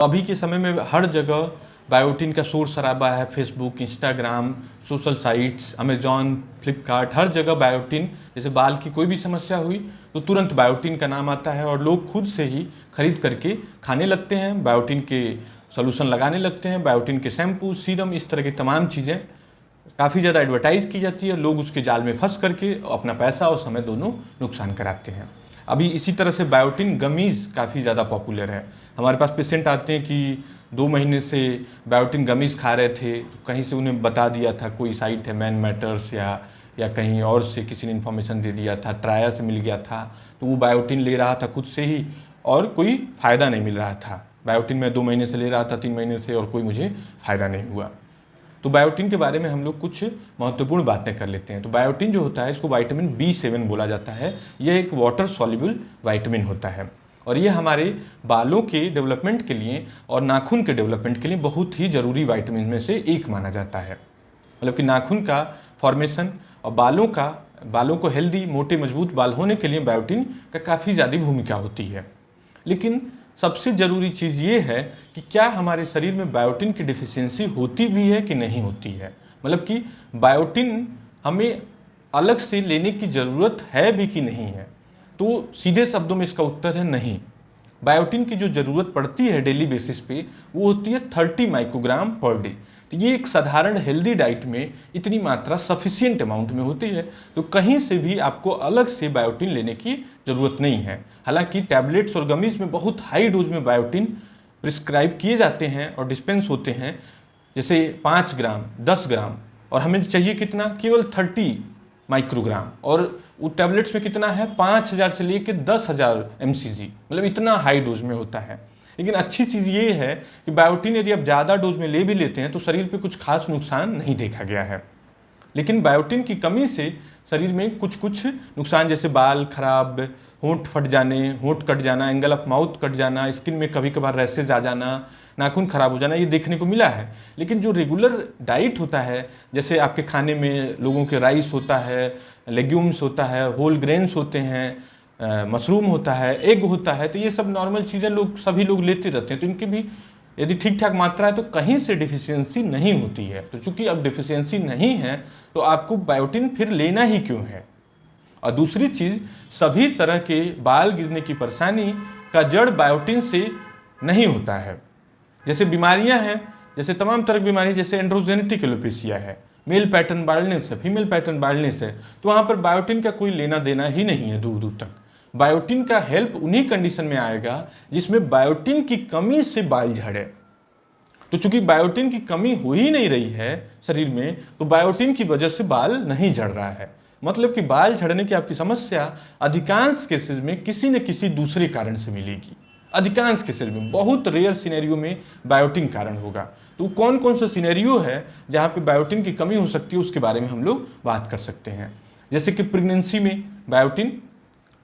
अभी के समय में हर जगह बायोटिन का शोर शराबा है। Facebook, Instagram, social sites, Amazon, Flipkart, हर जगह बायोटिन, जैसे बाल की कोई भी समस्या हुई तो तुरंत बायोटिन का नाम आता है और लोग खुद से ही खरीद करके खाने लगते हैं, बायोटिन के सॉल्यूशन लगाने लगते हैं, बायोटिन के शैम्पू, सीरम, इस तरह की तमाम चीज़ें काफ़ी ज़्यादा एडवर्टाइज़ की जाती है। लोग उसके जाल में फंस करके अपना पैसा और समय दोनों नुकसान कराते हैं। अभी इसी तरह से बायोटिन गमीज़ काफ़ी ज़्यादा पॉपुलर है। हमारे पास पेशेंट आते हैं कि 2 महीने से बायोटिन गमीज़ खा रहे थे, तो कहीं से उन्हें बता दिया था, कोई साइट है मैन मैटर्स या कहीं और से किसी ने इन्फॉर्मेशन दे दिया था, ट्राया से मिल गया था, तो वो बायोटिन ले रहा था खुद से ही और कोई फ़ायदा नहीं मिल रहा था। बायोटिन मैं 2 महीने से ले रहा था, 3 महीने से, और कोई मुझे फ़ायदा नहीं हुआ। तो बायोटिन के बारे में हम लोग कुछ महत्वपूर्ण बातें कर लेते हैं। तो बायोटिन जो होता है, इसको विटामिन B7 बोला जाता है। यह एक वाटर सॉल्युबल विटामिन होता है और ये हमारे बालों के डेवलपमेंट के लिए और नाखून के डेवलपमेंट के लिए बहुत ही ज़रूरी विटामिन में से एक माना जाता है। मतलब कि नाखून का फॉर्मेशन और बालों को हेल्दी, मोटे, मजबूत बाल होने के लिए बायोटिन का काफ़ी ज़्यादा भूमिका होती है। लेकिन सबसे ज़रूरी चीज़ ये है कि क्या हमारे शरीर में बायोटिन की डिफिशियंसी होती भी है कि नहीं होती है। मतलब कि बायोटिन हमें अलग से लेने की ज़रूरत है भी कि नहीं है। तो सीधे शब्दों में इसका उत्तर है नहीं। बायोटिन की जो ज़रूरत पड़ती है डेली बेसिस पे, वो होती है 30 माइक्रोग्राम पर डे। तो ये एक साधारण हेल्दी डाइट में इतनी मात्रा सफिशियंट अमाउंट में होती है, तो कहीं से भी आपको अलग से बायोटिन लेने की ज़रूरत नहीं है। हालांकि टैबलेट्स और गमीज़ में बहुत हाई डोज में बायोटिन प्रिस्क्राइब किए जाते हैं और डिस्पेंस होते हैं, जैसे 5 ग्राम, 10 ग्राम, और हमें चाहिए कितना, केवल 30 माइक्रोग्राम। और वो टैबलेट्स में कितना है, 5000 से लेकर 10,000 mcg, मतलब इतना हाई डोज में होता है। लेकिन अच्छी चीज़ ये है कि बायोटिन यदि आप ज़्यादा डोज में ले भी लेते हैं तो शरीर पे कुछ खास नुकसान नहीं देखा गया है। लेकिन बायोटिन की कमी से शरीर में कुछ नुकसान, जैसे बाल खराब, होंठ फट जाने, होंठ कट जाना, एंगल ऑफ माउथ कट जाना, स्किन में कभी कभार रैसेज आ जाना, नाखून खराब हो जाना, ये देखने को मिला है। लेकिन जो रेगुलर डाइट होता है, जैसे आपके खाने में लोगों के राइस होता है, लेग्यूम्स होता है, होल ग्रेन्स होते हैं, मशरूम होता है, एग होता है, तो ये सब नॉर्मल चीज़ें सभी लोग लेते रहते हैं। तो इनकी भी यदि ठीक ठाक मात्रा है तो कहीं से डिफिशियंसी नहीं होती है। तो चूंकि अब डिफिशियंसी नहीं है तो आपको बायोटिन फिर लेना ही क्यों है। और दूसरी चीज़, सभी तरह के बाल गिरने की परेशानी का जड़ बायोटिन से नहीं होता है। जैसे बीमारियां हैं, जैसे तमाम तरह की बीमारी, जैसे एंड्रोजेनेटिक एलोपेशिया है, मेल पैटर्न बाल्डनेस है, फीमेल पैटर्न बाल्डनेस है, तो वहाँ पर बायोटिन का कोई लेना देना ही नहीं है दूर दूर तक। बायोटिन का हेल्प उन्हीं कंडीशन में आएगा जिसमें बायोटिन की कमी से बाल झड़े। तो चूंकि बायोटिन की कमी हो ही नहीं रही है शरीर में, तो बायोटिन की वजह से बाल नहीं झड़ रहा है। मतलब कि बाल झड़ने की आपकी समस्या अधिकांश केसेस में किसी न किसी दूसरे कारण से मिलेगी। अधिकांश केसेस में, बहुत रेयर सिनेरियो में बायोटिन कारण होगा। तो कौन कौन सा सिनेरियो है जहाँ पे बायोटिन की कमी हो सकती है, उसके बारे में हम लोग बात कर सकते हैं। जैसे कि प्रेगनेंसी में बायोटिन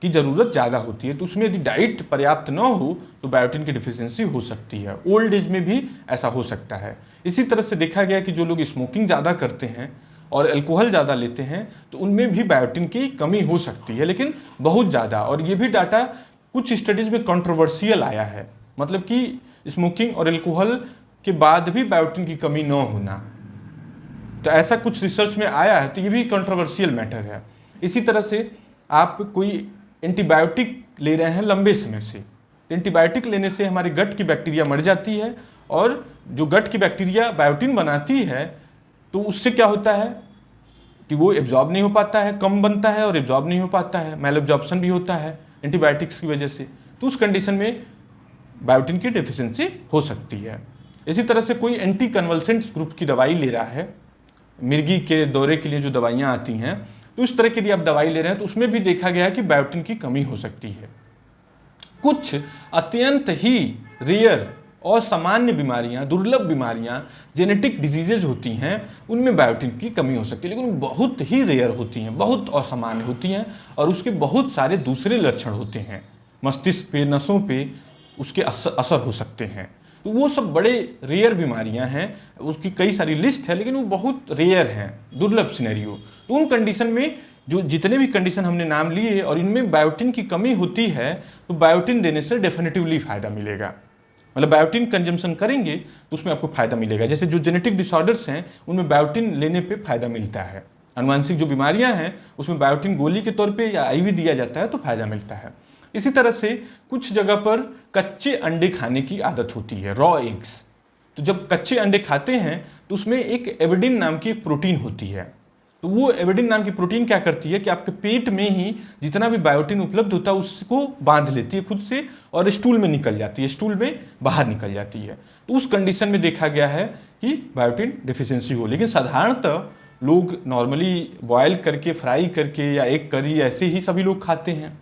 की ज़रूरत ज़्यादा होती है, तो उसमें यदि डाइट पर्याप्त न हो तो बायोटिन की डिफिशियंसी हो सकती है। ओल्ड एज में भी ऐसा हो सकता है। इसी तरह से देखा गया कि जो लोग स्मोकिंग ज़्यादा करते हैं और अल्कोहल ज़्यादा लेते हैं तो उनमें भी बायोटिन की कमी हो सकती है, लेकिन बहुत ज़्यादा। और ये भी डाटा कुछ स्टडीज़ में कंट्रोवर्शियल आया है, मतलब कि स्मोकिंग और अल्कोहल के बाद भी बायोटिन की कमी न होना, तो ऐसा कुछ रिसर्च में आया है। तो ये भी कंट्रोवर्शियल मैटर है। इसी तरह से आप कोई एंटीबायोटिक ले रहे हैं लंबे समय से, तो एंटीबायोटिक लेने से हमारे गट की बैक्टीरिया मर जाती है, और जो गट की बैक्टीरिया बायोटिन बनाती है तो उससे क्या होता है कि वो एब्जॉर्ब नहीं हो पाता है, कम बनता है और एब्जॉर्ब नहीं हो पाता है, मैल एब्जॉर्प्शन भी होता है एंटीबायोटिक्स की वजह से। तो उस कंडीशन में बायोटिन की डेफिशिएंसी हो सकती है। इसी तरह से कोई एंटी कन्वल्सेंट्स ग्रुप की दवाई ले रहा है, मिर्गी के दौरे के लिए जो दवाइयाँ आती हैं, तो इस तरह की यदि आप दवाई ले रहे हैं तो उसमें भी देखा गया है कि बायोटिन की कमी हो सकती है। कुछ अत्यंत ही रेयर और सामान्य बीमारियां, दुर्लभ बीमारियां, जेनेटिक डिजीजेज होती हैं, उनमें बायोटिन की कमी हो सकती है, लेकिन बहुत ही रेयर होती हैं, बहुत असामान्य होती हैं, और उसके बहुत सारे दूसरे लक्षण होते हैं। मस्तिष्क पे, नसों पे उसके असर हो सकते हैं। तो वो सब बड़े रेयर बीमारियां हैं, उसकी कई सारी लिस्ट है, लेकिन वो बहुत रेयर हैं, दुर्लभ सिनेरियो। तो उन कंडीशन में जो जितने भी कंडीशन हमने नाम लिए और इनमें बायोटिन की कमी होती है, तो बायोटिन देने से डेफिनेटिवली फ़ायदा मिलेगा। मतलब बायोटिन कंजम्पशन करेंगे तो उसमें आपको फायदा मिलेगा। जैसे जो जेनेटिक डिसऑर्डर्स हैं उनमें बायोटिन लेने पे फायदा मिलता है, आनुवांशिक जो बीमारियां हैं उसमें बायोटिन गोली के तौर पे या आईवी दिया जाता है तो फायदा मिलता है। इसी तरह से कुछ जगह पर कच्चे अंडे खाने की आदत होती है, रॉ एग्स। तो जब कच्चे अंडे खाते हैं तो उसमें एक एविडिन नाम की एक प्रोटीन होती है। तो वो एविडिन नाम की प्रोटीन क्या करती है कि आपके पेट में ही जितना भी बायोटिन उपलब्ध होता है उसको बांध लेती है खुद से और स्टूल में निकल जाती है, स्टूल में बाहर निकल जाती है। तो उस कंडीशन में देखा गया है कि बायोटिन डिफिशियंसी हो। लेकिन साधारणतः लोग नॉर्मली बॉयल करके, फ्राई करके या एक करी ऐसे ही सभी लोग खाते हैं।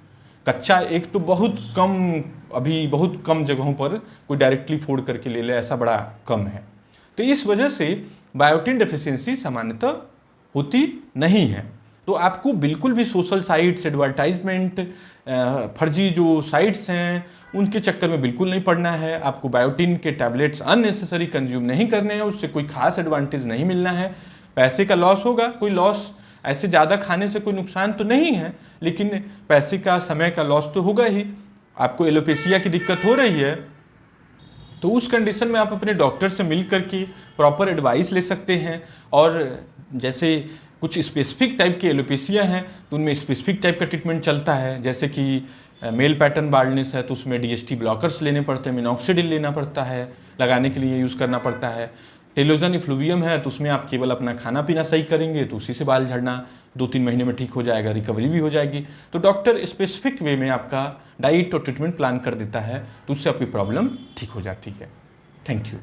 कच्चा एक तो बहुत कम, अभी बहुत कम जगहों पर कोई डायरेक्टली फोड़ करके ले ले, ऐसा बड़ा कम है। तो इस वजह से बायोटिन डेफिशिएंसी सामान्यतः होती नहीं है। तो आपको बिल्कुल भी सोशल साइट्स, एडवर्टाइजमेंट, फर्जी जो साइट्स हैं उनके चक्कर में बिल्कुल नहीं पड़ना है। आपको बायोटिन के टैबलेट्स अननेसेसरी कंज्यूम नहीं करने हैं, उससे कोई खास एडवांटेज नहीं मिलना है। पैसे का लॉस होगा, कोई लॉस ऐसे ज़्यादा खाने से कोई नुकसान तो नहीं है, लेकिन पैसे का, समय का लॉस तो होगा ही। आपको एलोपेशिया की दिक्कत हो रही है तो उस कंडीशन में आप अपने डॉक्टर से मिल करके प्रॉपर एडवाइस ले सकते हैं। और जैसे कुछ स्पेसिफिक टाइप के एलोपेशिया हैं तो उनमें स्पेसिफिक टाइप का ट्रीटमेंट चलता है। जैसे कि मेल पैटर्न बाल्डनेस है तो उसमें डीएसटी ब्लॉकर्स लेने पड़ते हैं, मिनॉक्सिडिल लेना पड़ता है, लगाने के लिए यूज़ करना पड़ता है। टेलोजन इफ्लूवियम है तो उसमें आप केवल अपना खाना पीना सही करेंगे तो उसी से बाल झड़ना 2-3 महीने में ठीक हो जाएगा, रिकवरी भी हो जाएगी। तो डॉक्टर स्पेसिफिक वे में आपका डाइट और ट्रीटमेंट प्लान कर देता है तो उससे आपकी प्रॉब्लम ठीक हो जाती है। Thank you.